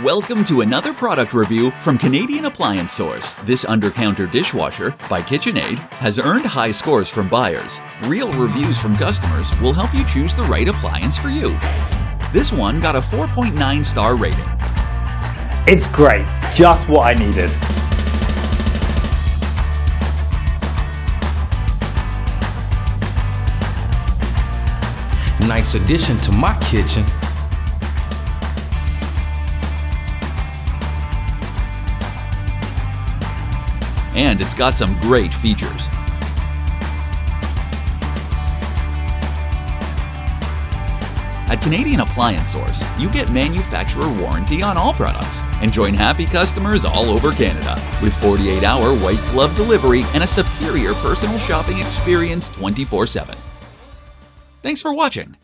Welcome to another product review from Canadian Appliance Source. This Undercounter Dishwasher by KitchenAid has earned high scores from buyers. Real reviews from customers will help you choose the right appliance for you. This one got a 4.9 star rating. It's great, just what I needed. Nice addition to my kitchen. And it's got some great features. At Canadian Appliance Source, you get manufacturer warranty on all products and join happy customers all over Canada with 48-hour white glove delivery and a superior personal shopping experience 24/7. Thanks for watching.